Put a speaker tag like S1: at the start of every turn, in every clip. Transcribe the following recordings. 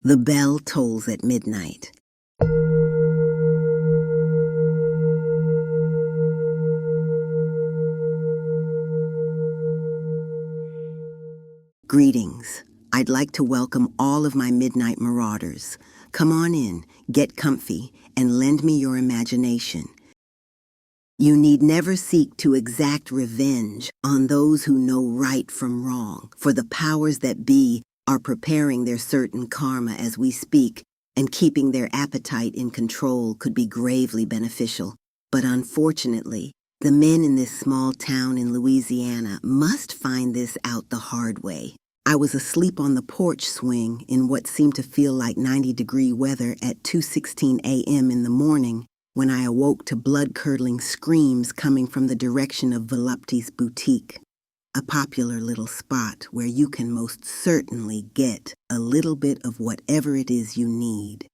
S1: The bell tolls at midnight. Greetings. I'd like to welcome all of my midnight marauders. Come on in, get comfy, and lend me your imagination. You need never seek to exact revenge on those who know right from wrong, for the powers that be are preparing their certain karma as we speak, and keeping their appetite in control could be gravely beneficial. But unfortunately, the men in this small town in Louisiana must find this out the hard way. I was asleep on the porch swing in what seemed to feel like 90-degree weather at 2:16 a.m. in the morning when I awoke to blood-curdling screams coming from the direction of Volupty's boutique, a popular little spot where you can most certainly get a little bit of whatever it is you need.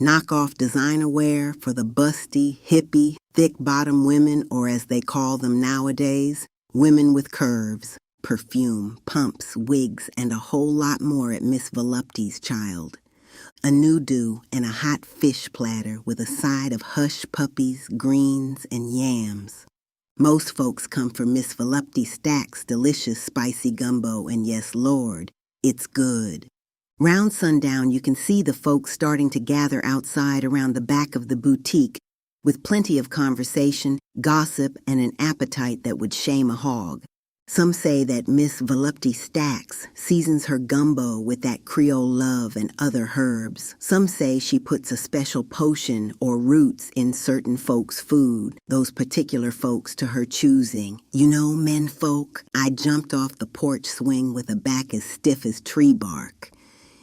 S1: Knockoff designer wear for the busty, hippie, thick-bottom women, or as they call them nowadays, women with curves, perfume, pumps, wigs, and a whole lot more at Miss Volupty's, child. A new-do and a hot fish platter with a side of hush puppies, greens, and yams. Most folks come for Miss Volupty Stack's delicious spicy gumbo, and yes, Lord, it's good. Round sundown, you can see the folks starting to gather outside around the back of the boutique with plenty of conversation, gossip, and an appetite that would shame a hog. Some say that Miss Volupty Stacks seasons her gumbo with that Creole love and other herbs. Some say she puts a special potion or roots in certain folks' food, those particular folks to her choosing. You know, men folk, I jumped off the porch swing with a back as stiff as tree bark.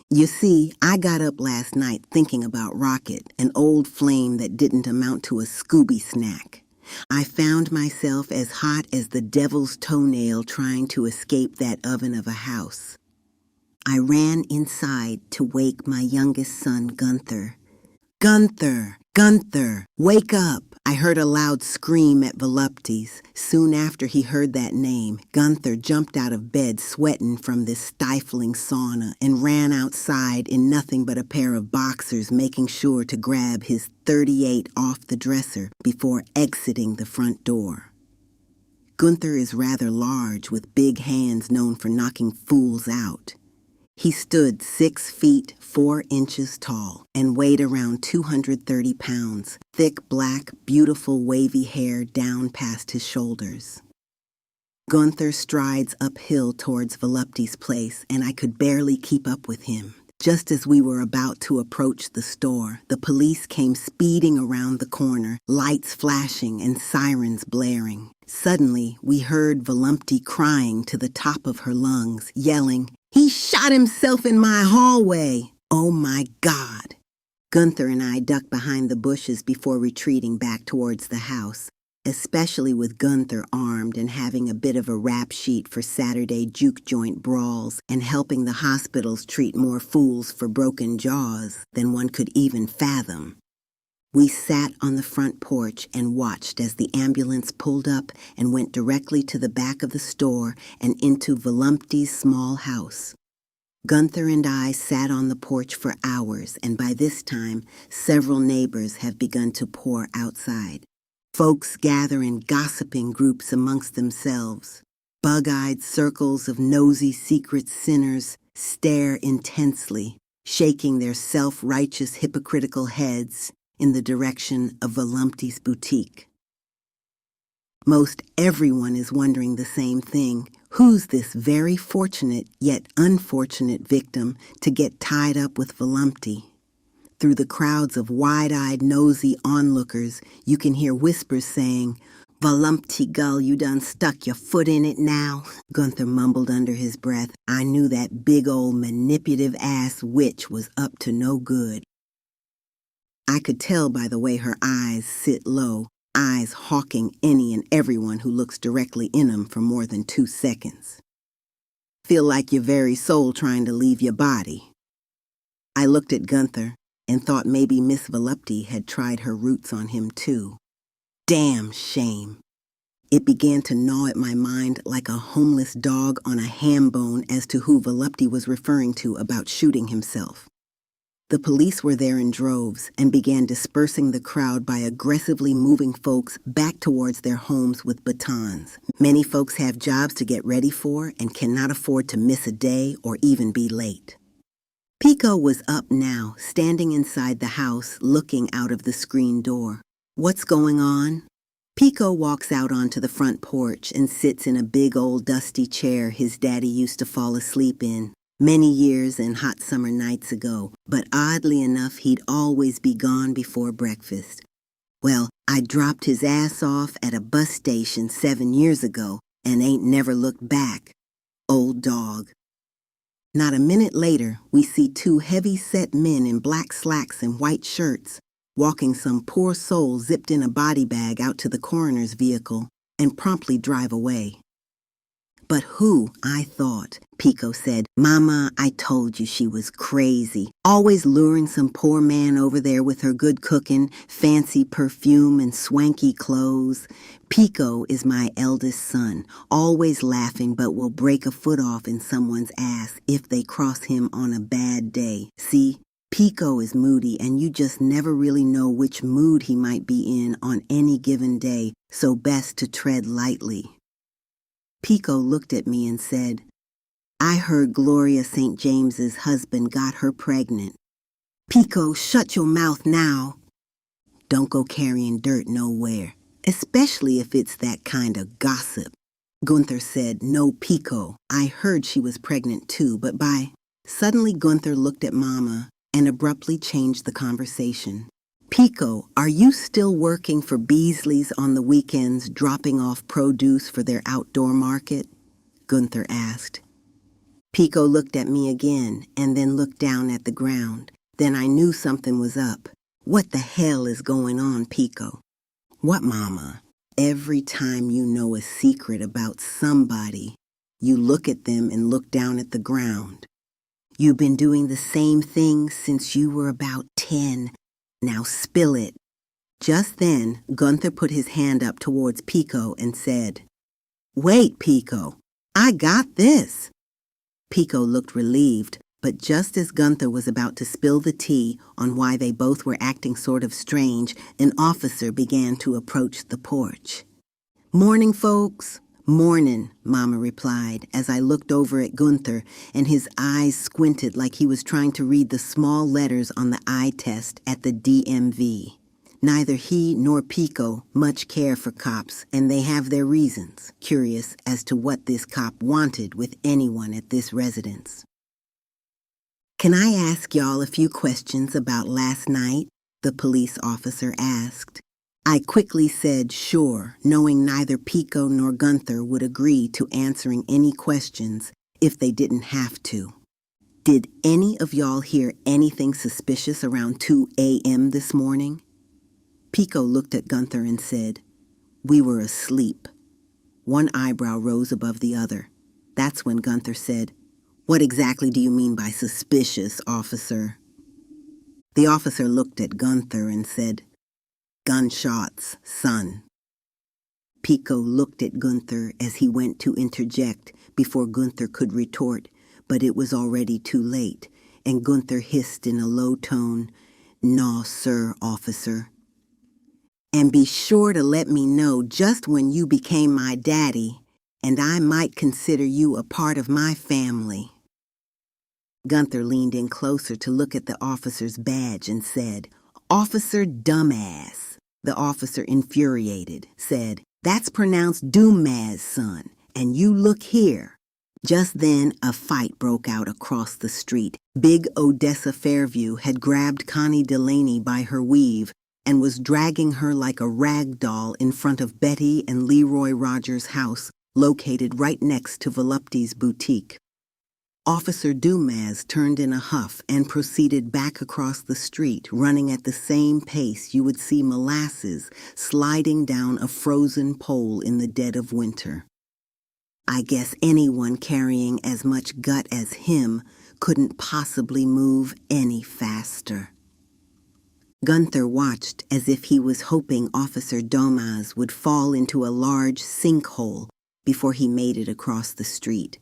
S1: You see, I got up last night thinking about Rocket, an old flame that didn't amount to a Scooby snack. I found myself as hot as the devil's toenail trying to escape that oven of a house. I ran inside to wake my youngest son, Gunther. Gunther! Gunther! Wake up! I heard a loud scream at Volupty's. Soon after he heard that name, Gunther jumped out of bed sweating from this stifling sauna and ran outside in nothing but a pair of boxers, making sure to grab his .38 off the dresser before exiting the front door. Gunther is rather large, with big hands known for knocking fools out. He stood 6 feet 4 inches tall and weighed around 230 pounds, thick black, beautiful wavy hair down past his shoulders. Gunther strides uphill towards Volupty's place, and I could barely keep up with him. Just as we were about to approach the store, the police came speeding around the corner, lights flashing and sirens blaring. Suddenly, we heard Volupty crying to the top of her lungs, yelling, "He shot himself in my hallway! Oh my God!" Gunther and I ducked behind the bushes before retreating back towards the house, especially with Gunther armed and having a bit of a rap sheet for Saturday juke joint brawls and helping the hospitals treat more fools for broken jaws than one could even fathom. We sat on the front porch and watched as the ambulance pulled up and went directly to the back of the store and into Volupty's small house. Gunther and I sat on the porch for hours, and by this time, several neighbors have begun to pour outside. Folks gather in gossiping groups amongst themselves. Bug-eyed circles of nosy secret sinners stare intensely, shaking their self-righteous hypocritical heads in the direction of Volupty's boutique. Most everyone is wondering the same thing. Who's this very fortunate yet unfortunate victim to get tied up with Volupty? Through the crowds of wide-eyed, nosy onlookers, you can hear whispers saying, "Volupty gull, you done stuck your foot in it now," Gunther mumbled under his breath. I knew that big old manipulative-ass witch was up to no good. I could tell by the way her eyes sit low, eyes hawking any and everyone who looks directly in 'em for more than 2 seconds. Feel like your very soul trying to leave your body. I looked at Gunther and thought maybe Miss Volupty had tried her roots on him too. Damn shame. It began to gnaw at my mind like a homeless dog on a ham bone as to who Volupty was referring to about shooting himself. The police were there in droves and began dispersing the crowd by aggressively moving folks back towards their homes with batons. Many folks have jobs to get ready for and cannot afford to miss a day or even be late. Pico was up now, standing inside the house, looking out of the screen door. "What's going on?" Pico walks out onto the front porch and sits in a big old dusty chair his daddy used to fall asleep in many years and hot summer nights ago, but oddly enough he'd always be gone before breakfast. "Well, I dropped his ass off at a bus station 7 years ago and ain't never looked back. Old dog." Not a minute later, we see two heavy-set men in black slacks and white shirts walking some poor soul zipped in a body bag out to the coroner's vehicle and promptly drive away. "But who?" I thought. Pico said, "Mama, I told you she was crazy, always luring some poor man over there with her good cooking, fancy perfume, and swanky clothes. Pico is my eldest son, always laughing but will break a foot off in someone's ass if they cross him on a bad day. See? Pico is moody, and you just never really know which mood he might be in on any given day, so best to tread lightly." Pico looked at me and said, "I heard Gloria St. James's husband got her pregnant." "Pico, shut your mouth now. Don't go carrying dirt nowhere, especially if it's that kind of gossip." Gunther said, "No, Pico, I heard she was pregnant too, but by..." Suddenly Gunther looked at Mama and abruptly changed the conversation. "Pico, are you still working for Beasley's on the weekends, dropping off produce for their outdoor market?" Gunther asked. Pico looked at me again and then looked down at the ground. Then I knew something was up. "What the hell is going on, Pico?" "What, Mama?" "Every time you know a secret about somebody, you look at them and look down at the ground. You've been doing the same thing since you were about 10. Now spill it." Just then, Gunther put his hand up towards Pico and said, "Wait, Pico, I got this." Pico looked relieved, but just as Gunther was about to spill the tea on why they both were acting sort of strange, an officer began to approach the porch. "Morning, folks." "Morning," Mama replied as I looked over at Gunther, and his eyes squinted like he was trying to read the small letters on the eye test at the DMV. Neither he nor Pico much care for cops, and they have their reasons, curious as to what this cop wanted with anyone at this residence. "Can I ask y'all a few questions about last night?" the police officer asked. I quickly said sure, knowing neither Pico nor Gunther would agree to answering any questions if they didn't have to. "Did any of y'all hear anything suspicious around 2 a.m. this morning?" Pico looked at Gunther and said, "We were asleep." One eyebrow rose above the other. That's when Gunther said, "What exactly do you mean by suspicious, officer?" The officer looked at Gunther and said, "Gunshots, son." Pico looked at Gunther as he went to interject before Gunther could retort, but it was already too late, and Gunther hissed in a low tone, "No, sir, officer. And be sure to let me know just when you became my daddy, and I might consider you a part of my family." Gunther leaned in closer to look at the officer's badge and said, "Officer Dumbass." The officer, infuriated, said, "That's pronounced Dumas, son, and you look here." Just then, a fight broke out across the street. Big Odessa Fairview had grabbed Connie Delaney by her weave and was dragging her like a rag doll in front of Betty and Leroy Rogers' house, located right next to Volupty's boutique. Officer Dumas turned in a huff and proceeded back across the street, running at the same pace you would see molasses sliding down a frozen pole in the dead of winter. I guess anyone carrying as much gut as him couldn't possibly move any faster. Gunther watched as if he was hoping Officer Dumas would fall into a large sinkhole before he made it across the street.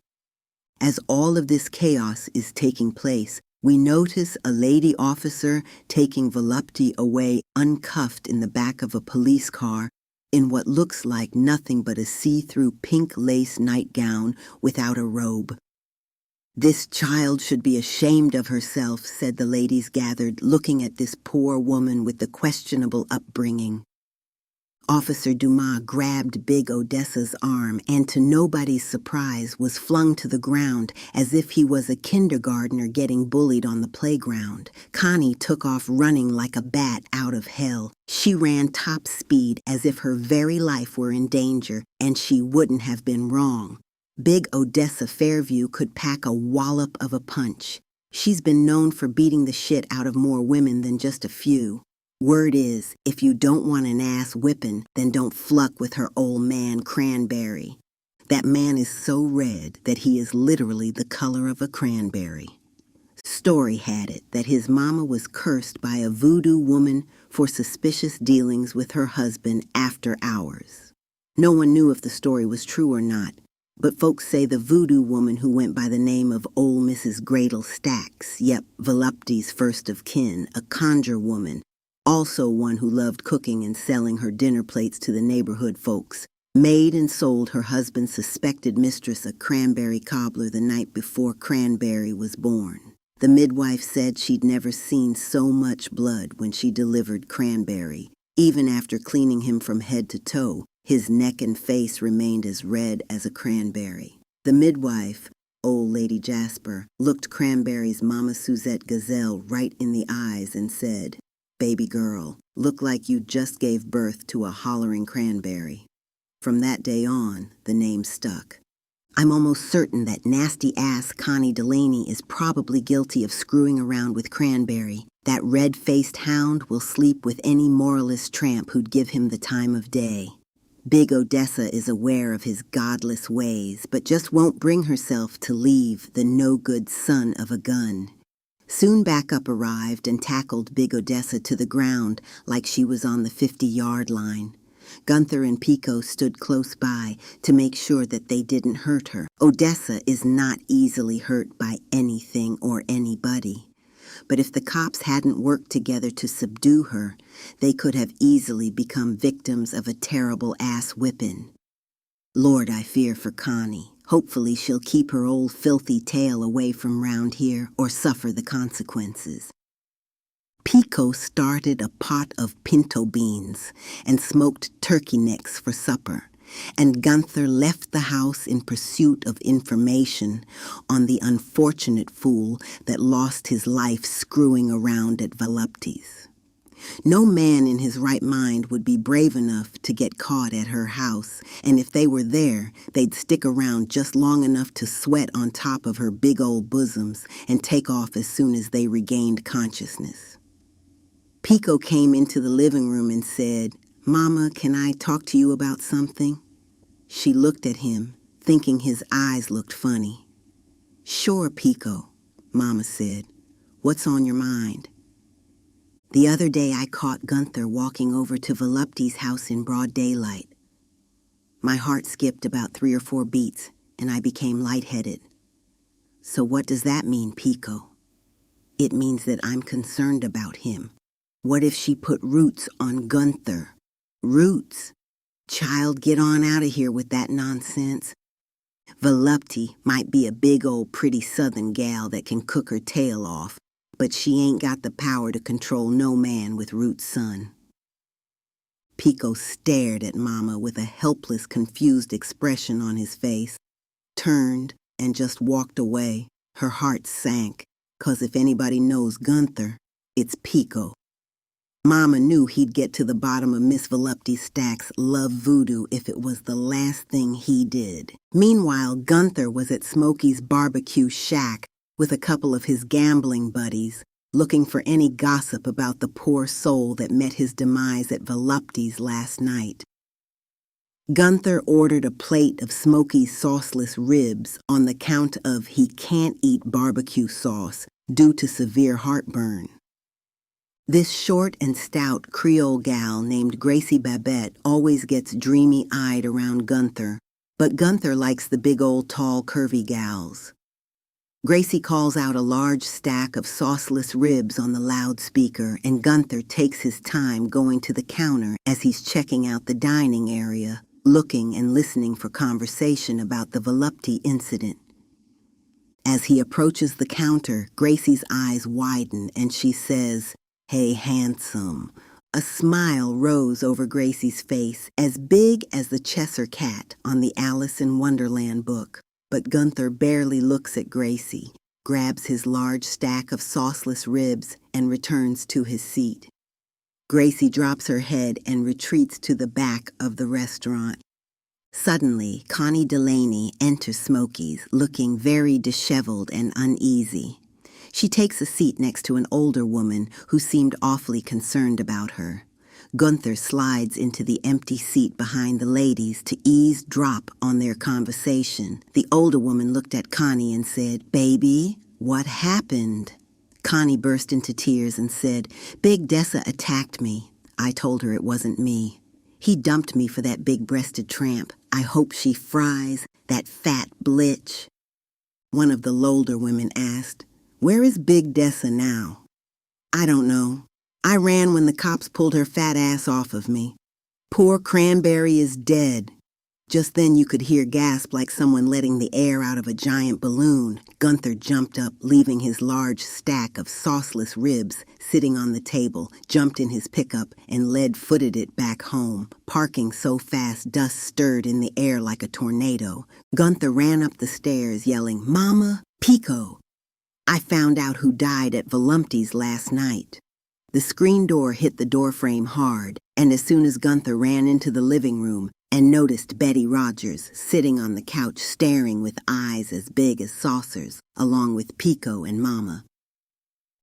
S1: As all of this chaos is taking place, We notice a lady officer taking Volupty away uncuffed in the back of a police car in what looks like nothing but a see-through pink lace nightgown without a robe. "This child should be ashamed of herself," said the ladies gathered, looking at this poor woman with the questionable upbringing. Officer Dumas grabbed Big Odessa's arm and, to nobody's surprise, was flung to the ground as if he was a kindergartner getting bullied on the playground. Connie took off running like a bat out of hell. She ran top speed as if her very life were in danger, and she wouldn't have been wrong. Big Odessa Fairview could pack a wallop of a punch. She's been known for beating the shit out of more women than just a few. Word is, if you don't want an ass whipping, then don't fluck with her old man Cranberry. That man is so red that he is literally the color of a cranberry. Story had it that his mama was cursed by a voodoo woman for suspicious dealings with her husband after hours. No one knew if the story was true or not, but folks say the voodoo woman who went by the name of old Mrs. Gradle Stacks, yep, Volupty's first of kin, a conjure woman, also one who loved cooking and selling her dinner plates to the neighborhood folks, made and sold her husband's suspected mistress a cranberry cobbler the night before Cranberry was born. The midwife said she'd never seen so much blood when she delivered Cranberry. Even after cleaning him from head to toe, his neck and face remained as red as a cranberry. The midwife, old Lady Jasper, looked Cranberry's Mama Suzette Gazelle right in the eyes and said, "Baby girl, look like you just gave birth to a hollering cranberry." From that day on, the name stuck. I'm almost certain that nasty-ass Connie Delaney is probably guilty of screwing around with Cranberry. That red-faced hound will sleep with any moralist tramp who'd give him the time of day. Big Odessa is aware of his godless ways, but just won't bring herself to leave the no-good son of a gun. Soon backup arrived and tackled Big Odessa to the ground like she was on the 50-yard line. Gunther and Pico stood close by to make sure that they didn't hurt her. Odessa is not easily hurt by anything or anybody. But if the cops hadn't worked together to subdue her, they could have easily become victims of a terrible ass whipping. Lord, I fear for Connie. Hopefully she'll keep her old filthy tail away from round here or suffer the consequences. Pico started a pot of pinto beans and smoked turkey necks for supper, and Gunther left the house in pursuit of information on the unfortunate fool that lost his life screwing around at Volupty's. No man in his right mind would be brave enough to get caught at her house, and if they were there, they'd stick around just long enough to sweat on top of her big old bosoms and take off as soon as they regained consciousness. Pico came into the living room and said, "Mama, can I talk to you about something?" She looked at him, thinking his eyes looked funny. "Sure, Pico," Mama said. "What's on your mind?" "The other day I caught Gunther walking over to Volupty's house in broad daylight. My heart skipped about 3 or 4 beats, and I became lightheaded." "So what does that mean, Pico?" "It means that I'm concerned about him. What if she put roots on Gunther?" "Roots? Child, get on out of here with that nonsense. Volupty might be a big old pretty southern gal that can cook her tail off, but she ain't got the power to control no man with Root's son." Pico stared at Mama with a helpless, confused expression on his face, turned, and just walked away. Her heart sank, 'cause if anybody knows Gunther, it's Pico. Mama knew he'd get to the bottom of Miss Volupty Stack's love voodoo if it was the last thing he did. Meanwhile, Gunther was at Smokey's barbecue shack with a couple of his gambling buddies, looking for any gossip about the poor soul that met his demise at Volupty's last night. Gunther ordered a plate of Smokey's sauceless ribs on the count of he can't eat barbecue sauce due to severe heartburn. This short and stout Creole gal named Gracie Babette always gets dreamy-eyed around Gunther, but Gunther likes the big old tall curvy gals. Gracie calls out a large stack of sauceless ribs on the loudspeaker, and Gunther takes his time going to the counter as he's checking out the dining area, looking and listening for conversation about the Volupty incident. As he approaches the counter, Gracie's eyes widen and she says, "Hey, handsome." A smile rose over Gracie's face, as big as the Cheshire cat on the Alice in Wonderland book. But Gunther barely looks at Gracie, grabs his large stack of sauceless ribs, and returns to his seat. Gracie drops her head and retreats to the back of the restaurant. Suddenly, Connie Delaney enters Smokey's, looking very disheveled and uneasy. She takes a seat next to an older woman who seemed awfully concerned about her. Gunther slides into the empty seat behind the ladies to eavesdrop on their conversation. The older woman looked at Connie and said, "Baby, what happened?" Connie burst into tears and said, "Big Dessa attacked me." I told her it wasn't me. He dumped me for that big-breasted tramp. I hope she fries, that fat blitch. One of the older women asked, "Where is Big Dessa now?" "I don't know. I ran when the cops pulled her fat ass off of me. Poor Cranberry is dead." Just then you could hear gasp like someone letting the air out of a giant balloon. Gunther jumped up, leaving his large stack of sauceless ribs sitting on the table, jumped in his pickup, and lead-footed it back home, parking so fast dust stirred in the air like a tornado. Gunther ran up the stairs yelling, "Mama, Pico!" I found out who died at Volupty's last night. The screen door hit the doorframe hard, and as soon as Gunther ran into the living room and noticed Betty Rogers sitting on the couch staring with eyes as big as saucers, along with Pico and Mama.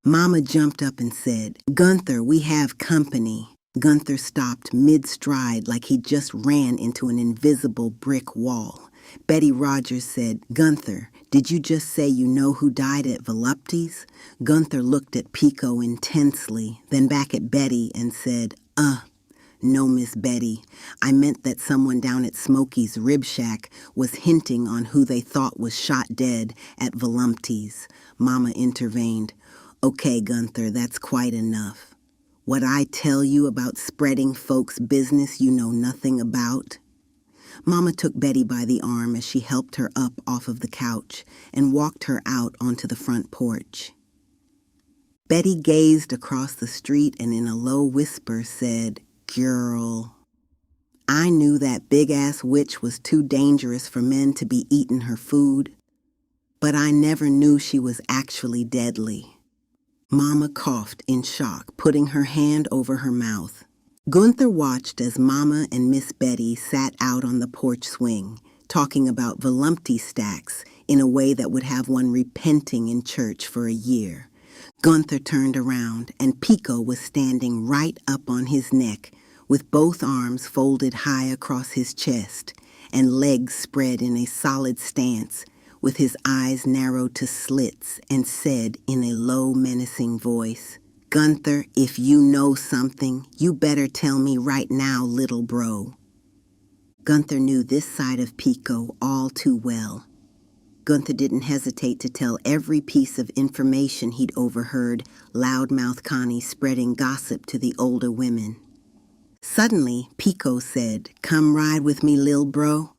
S1: Mama jumped up and said, "Gunther, we have company." Gunther stopped mid-stride like he just ran into an invisible brick wall. Betty Rogers said, "Gunther, did you just say you know who died at Volupty's?" Gunther looked at Pico intensely, then back at Betty and said, "No, Miss Betty. I meant that someone down at Smokey's Rib Shack was hinting on who they thought was shot dead at Volupty's." Mama intervened. "Okay, Gunther, that's quite enough. What I tell you about spreading folks' business you know nothing about?" Mama took Betty by the arm as she helped her up off of the couch and walked her out onto the front porch. Betty gazed across the street and in a low whisper said, "Girl, I knew that big-ass witch was too dangerous for men to be eating her food, but I never knew she was actually deadly." Mama coughed in shock, putting her hand over her mouth. Gunther watched as Mama and Miss Betty sat out on the porch swing, talking about Volupty stacks in a way that would have one repenting in church for a year. Gunther turned around, and Pico was standing right up on his neck, with both arms folded high across his chest and legs spread in a solid stance, with his eyes narrowed to slits, and said in a low, menacing voice, "Gunther, if you know something, you better tell me right now, little bro." Gunther knew this side of Pico all too well. Gunther didn't hesitate to tell every piece of information he'd overheard loudmouth Connie spreading gossip to the older women. Suddenly, Pico said, "Come ride with me, lil' bro."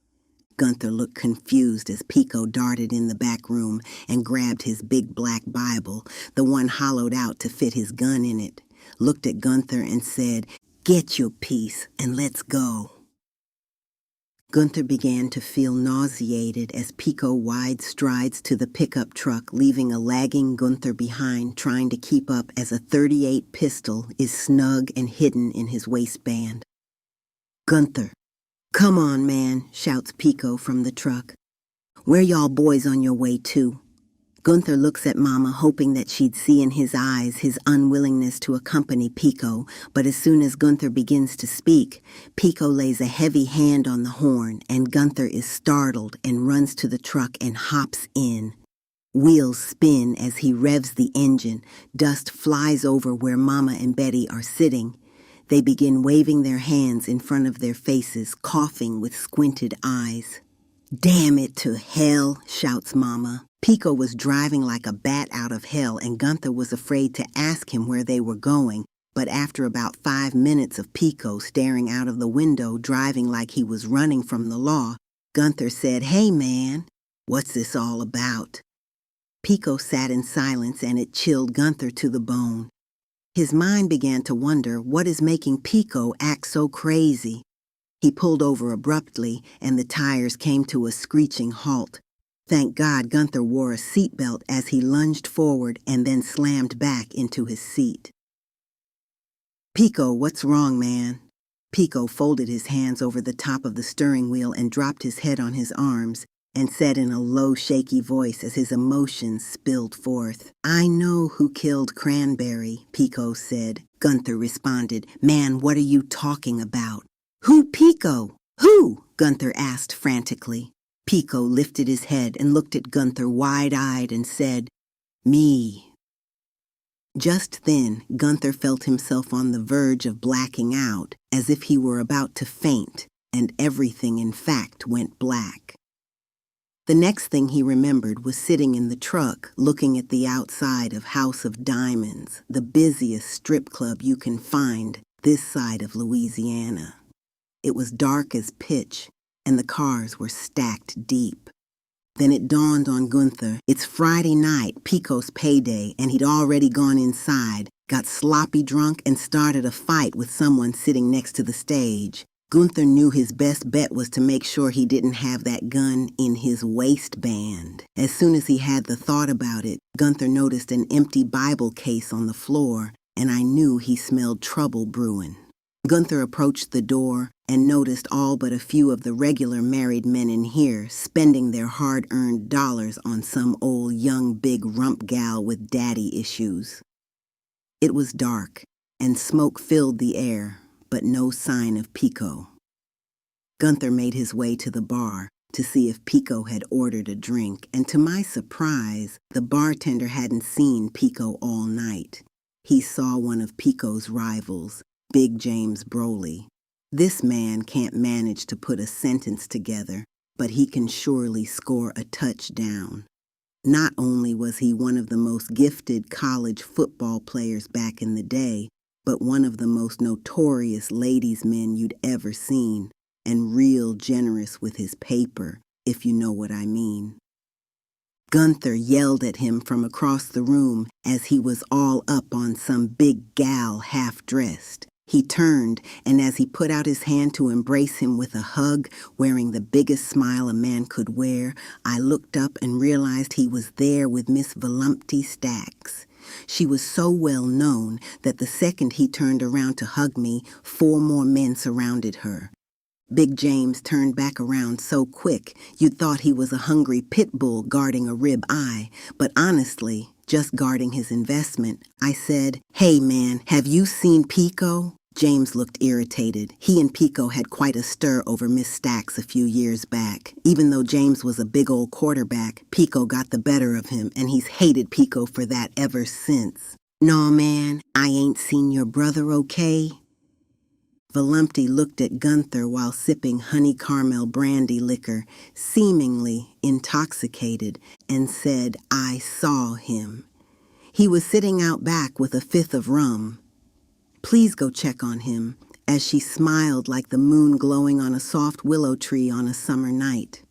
S1: Gunther looked confused as Pico darted in the back room and grabbed his big black Bible, the one hollowed out to fit his gun in it, looked at Gunther and said, "Get your piece and let's go." Gunther began to feel nauseated as Pico wide strides to the pickup truck, leaving a lagging Gunther behind, trying to keep up as a .38 pistol is snug and hidden in his waistband. "Gunther, come on, man," shouts Pico from the truck. "Where y'all boys on your way to?" Gunther looks at Mama, hoping that she'd see in his eyes his unwillingness to accompany Pico, but as soon as Gunther begins to speak, Pico lays a heavy hand on the horn, and Gunther is startled and runs to the truck and hops in. Wheels spin as he revs the engine. Dust flies over where Mama and Betty are sitting. They begin waving their hands in front of their faces, coughing with squinted eyes. "Damn it to hell," shouts Mama. Pico was driving like a bat out of hell, and Gunther was afraid to ask him where they were going, but after about 5 minutes of Pico staring out of the window, driving like he was running from the law, Gunther said, "Hey, man, what's this all about?" Pico sat in silence, and it chilled Gunther to the bone. His mind began to wonder what is making Pico act so crazy. He pulled over abruptly, and the tires came to a screeching halt. Thank God Gunther wore a seatbelt as he lunged forward and then slammed back into his seat. "Pico, what's wrong, man?" Pico folded his hands over the top of the steering wheel and dropped his head on his arms and said in a low, shaky voice as his emotions spilled forth, "I know who killed Cranberry," Pico said. Gunther responded, "Man, what are you talking about?" "Who, Pico? Who?" Gunther asked frantically. Pico lifted his head and looked at Gunther wide-eyed and said, "Me." Just then, Gunther felt himself on the verge of blacking out, as if he were about to faint, and everything in fact went black. The next thing he remembered was sitting in the truck looking at the outside of House of Diamonds, the busiest strip club you can find this side of Louisiana. It was dark as pitch, and the cars were stacked deep. Then it dawned on Gunther. It's Friday night, Pico's payday, and he'd already gone inside, got sloppy drunk, and started a fight with someone sitting next to the stage. Gunther knew his best bet was to make sure he didn't have that gun in his waistband. As soon as he had the thought about it, Gunther noticed an empty Bible case on the floor, and I knew he smelled trouble brewing. Gunther approached the door and noticed all but a few of the regular married men in here spending their hard-earned dollars on some old young big rump gal with daddy issues. It was dark, and smoke filled the air, but no sign of Pico. Gunther made his way to the bar to see if Pico had ordered a drink, and to my surprise, the bartender hadn't seen Pico all night. He saw one of Pico's rivals, Big James Broly. This man can't manage to put a sentence together, but he can surely score a touchdown. Not only was he one of the most gifted college football players back in the day, but one of the most notorious ladies' men you'd ever seen, and real generous with his paper, if you know what I mean. Gunther yelled at him from across the room as he was all up on some big gal half-dressed. He turned, and as he put out his hand to embrace him with a hug, wearing the biggest smile a man could wear, I looked up and realized he was there with Miss Volupty Stacks. She was so well known that the second he turned around to hug me, 4 more men surrounded her. Big James turned back around so quick you'd thought he was a hungry pit bull guarding a rib eye, but honestly, just guarding his investment. I said, "Hey man, have you seen Pico?" James looked irritated. He and Pico had quite a stir over Miss Stacks a few years back. Even though James was a big old quarterback, Pico got the better of him, and he's hated Pico for that ever since. "Nah, man, I ain't seen your brother, okay?" Volupty looked at Gunther while sipping honey caramel brandy liquor, seemingly intoxicated, and said, "I saw him. He was sitting out back with a 5th of rum. Please go check on him," as she smiled like the moon glowing on a soft willow tree on a summer night.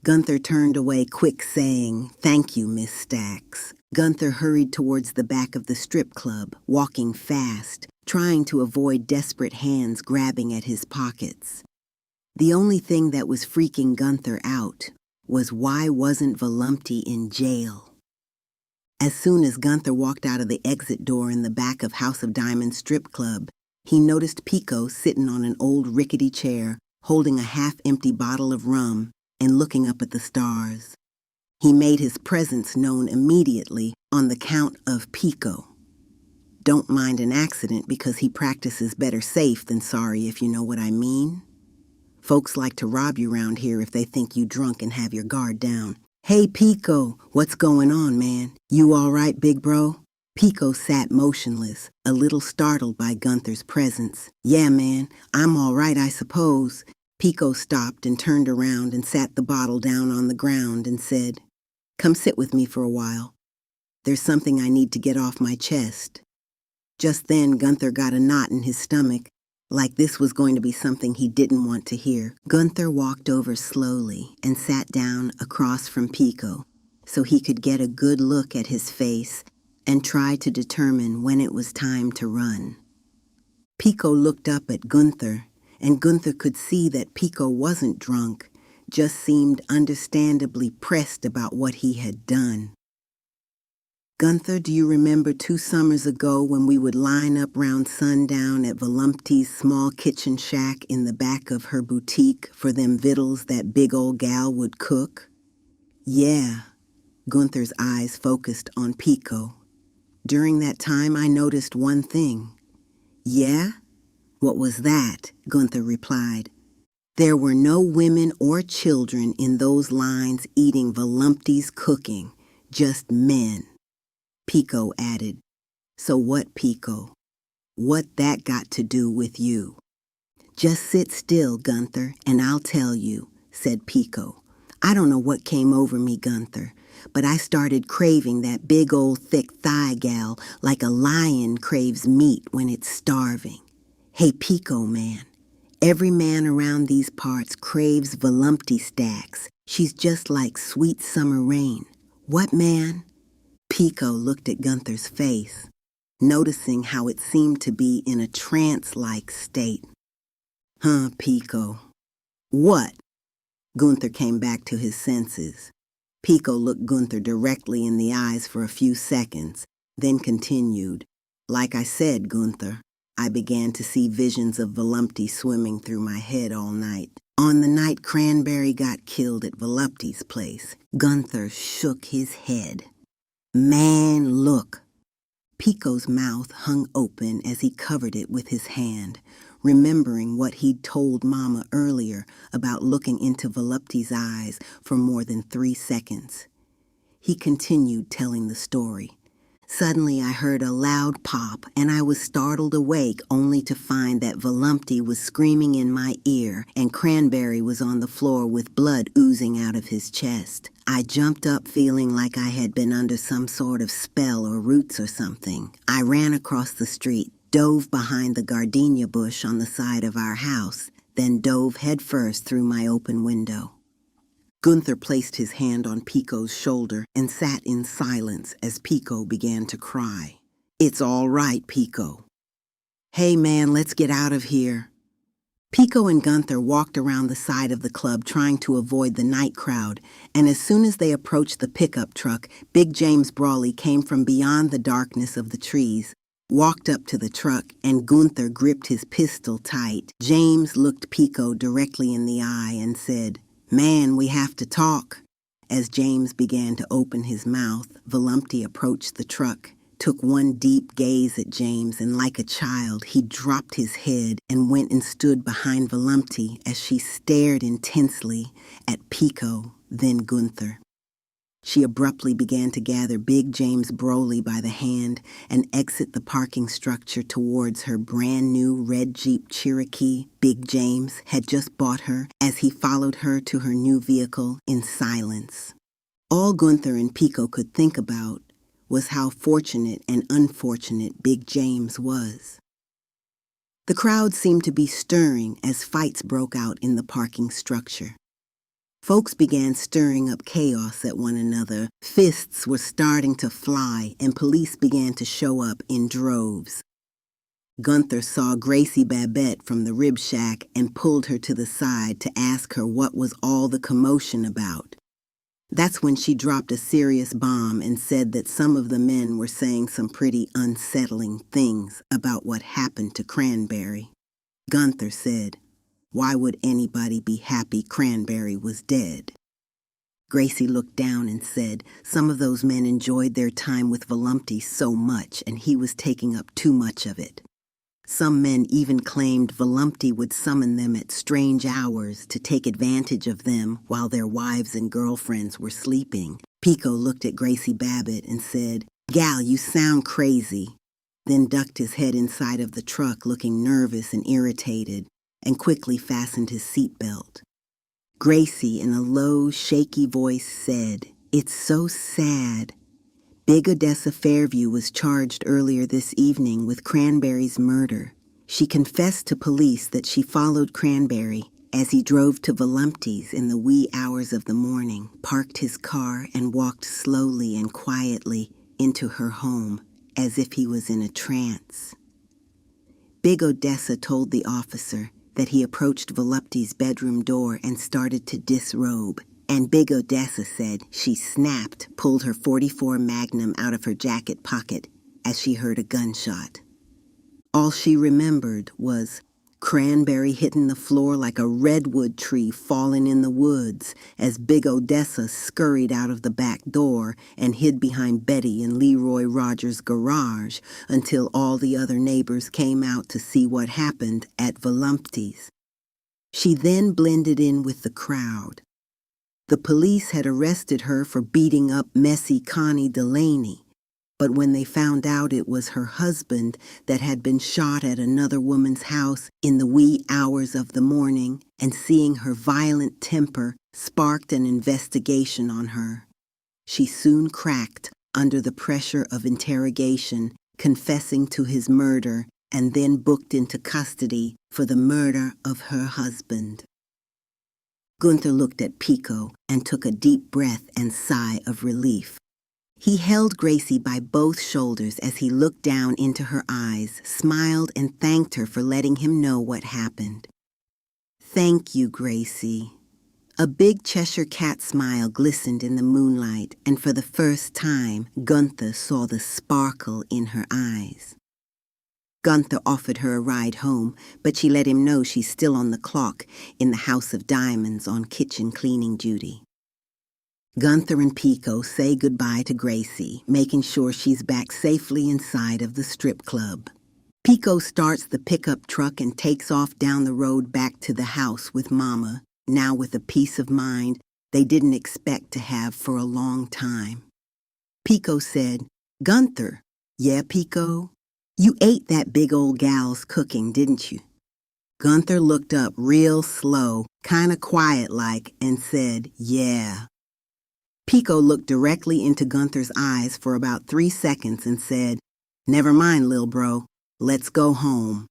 S1: Gunther turned away quick, saying, "Thank you, Miss Stacks." Gunther hurried towards the back of the strip club, walking fast, trying to avoid desperate hands grabbing at his pockets. The only thing that was freaking Gunther out was why wasn't Volupty in jail? As soon as Gunther walked out of the exit door in the back of House of Diamonds strip club, he noticed Pico sitting on an old rickety chair, holding a half-empty bottle of rum and looking up at the stars. He made his presence known immediately on the count of Pico. Don't mind an accident because he practices better safe than sorry, if you know what I mean. Folks like to rob you round here if they think you drunk and have your guard down. "Hey, Pico, what's going on, man? You all right, big bro?" Pico sat motionless, a little startled by Gunther's presence. "Yeah, man, I'm all right, I suppose." Pico stopped and turned around and sat the bottle down on the ground and said, Come sit with me for a while. There's something I need to get off my chest." Just then, Gunther got a knot in his stomach, like this was going to be something he didn't want to hear. Gunther walked over slowly and sat down across from Pico so he could get a good look at his face and try to determine when it was time to run. Pico looked up at Gunther, and Gunther could see that Pico wasn't drunk, just seemed understandably pressed about what he had done. "Gunther, do you remember 2 summers ago when we would line up round sundown at Volupty's small kitchen shack in the back of her boutique for them victuals that big old gal would cook?" "Yeah." Gunther's eyes focused on Pico. "During that time I noticed one thing." "Yeah? What was that?" Gunther replied. "There were no women or children in those lines eating Volupty's cooking, just men." Pico added, "So what, Pico? What that got to do with you?" "Just sit still, Gunther, and I'll tell you," said Pico. "I don't know what came over me, Gunther, but I started craving that big old thick thigh gal like a lion craves meat when it's starving. Hey, Pico, man, every man around these parts craves Volupty stacks. She's just like sweet summer rain. What, man?" Pico looked at Gunther's face, noticing how it seemed to be in a trance-like state. "Huh, Pico." "What?" Gunther came back to his senses. Pico looked Gunther directly in the eyes for a few seconds, then continued. "Like I said, Gunther, I began to see visions of Volupty swimming through my head all night. On the night Cranberry got killed at Volupty's place." Gunther shook his head. "Man, look." Pico's mouth hung open as he covered it with his hand, remembering what he'd told Mama earlier about looking into Volupty's eyes for more than 3 seconds. He continued telling the story. "Suddenly I heard a loud pop, and I was startled awake only to find that Volupty was screaming in my ear and Cranberry was on the floor with blood oozing out of his chest. I jumped up feeling like I had been under some sort of spell or roots or something. I ran across the street, dove behind the gardenia bush on the side of our house, then dove headfirst through my open window." Gunther placed his hand on Pico's shoulder and sat in silence as Pico began to cry. "It's all right, Pico." "Hey man, let's get out of here." Pico and Gunther walked around the side of the club trying to avoid the night crowd, and as soon as they approached the pickup truck, Big James Brawley came from beyond the darkness of the trees, walked up to the truck, and Gunther gripped his pistol tight. James looked Pico directly in the eye and said, "Man, we have to talk." As James began to open his mouth, Volupty approached the truck, took one deep gaze at James, and like a child, he dropped his head and went and stood behind Volupty as she stared intensely at Pico, then Gunther. She abruptly began to gather Big James Brawley by the hand and exit the parking structure towards her brand new red Jeep Cherokee Big James had just bought her as he followed her to her new vehicle in silence. All Gunther and Pico could think about was how fortunate and unfortunate Big James was. The crowd seemed to be stirring as fights broke out in the parking structure. Folks began stirring up chaos at one another. Fists were starting to fly, and police began to show up in droves. Gunther saw Gracie Babette from the rib shack and pulled her to the side to ask her what was all the commotion about. That's when she dropped a serious bomb and said that some of the men were saying some pretty unsettling things about what happened to Cranberry. Gunther said, "Why would anybody be happy Cranberry was dead?" Gracie looked down and said some of those men enjoyed their time with Volupty so much and he was taking up too much of it. Some men even claimed Volupty would summon them at strange hours to take advantage of them while their wives and girlfriends were sleeping. Pico looked at Gracie Babbitt and said, "Gal, you sound crazy," then ducked his head inside of the truck looking nervous and irritated, and quickly fastened his seatbelt. Gracie, in a low, shaky voice, said, It's so sad. Big Odessa Fairview was charged earlier this evening with Cranberry's murder. She confessed to police that she followed Cranberry as he drove to Volupty's in the wee hours of the morning, parked his car, and walked slowly and quietly into her home as if he was in a trance. Big Odessa told the officer that he approached Volupty's bedroom door and started to disrobe, and Big Odessa said she snapped, pulled her .44 Magnum out of her jacket pocket as she heard a gunshot. All she remembered was Cranberry hitting the floor like a redwood tree falling in the woods as Big Odessa scurried out of the back door and hid behind Betty and Leroy Rogers' garage until all the other neighbors came out to see what happened at Volupty's. She then blended in with the crowd. The police had arrested her for beating up messy Connie Delaney, but when they found out it was her husband that had been shot at another woman's house in the wee hours of the morning, and seeing her violent temper sparked an investigation on her. She soon cracked under the pressure of interrogation, confessing to his murder, and then booked into custody for the murder of her husband. Gunther looked at Pico and took a deep breath and sigh of relief. He held Gracie by both shoulders as he looked down into her eyes, smiled, and thanked her for letting him know what happened. "Thank you, Gracie." A big Cheshire cat smile glistened in the moonlight, and for the first time, Gunther saw the sparkle in her eyes. Gunther offered her a ride home, but she let him know she's still on the clock in the House of Diamonds on kitchen cleaning duty. Gunther and Pico say goodbye to Gracie, making sure she's back safely inside of the strip club. Pico starts the pickup truck and takes off down the road back to the house with Mama, now with a peace of mind they didn't expect to have for a long time. Pico said, "Gunther." "Yeah, Pico?" "You ate that big old gal's cooking, didn't you?" Gunther looked up real slow, kinda quiet-like, and said, "Yeah." Pico looked directly into Gunther's eyes for about 3 seconds and said, "Never mind, lil' bro. Let's go home."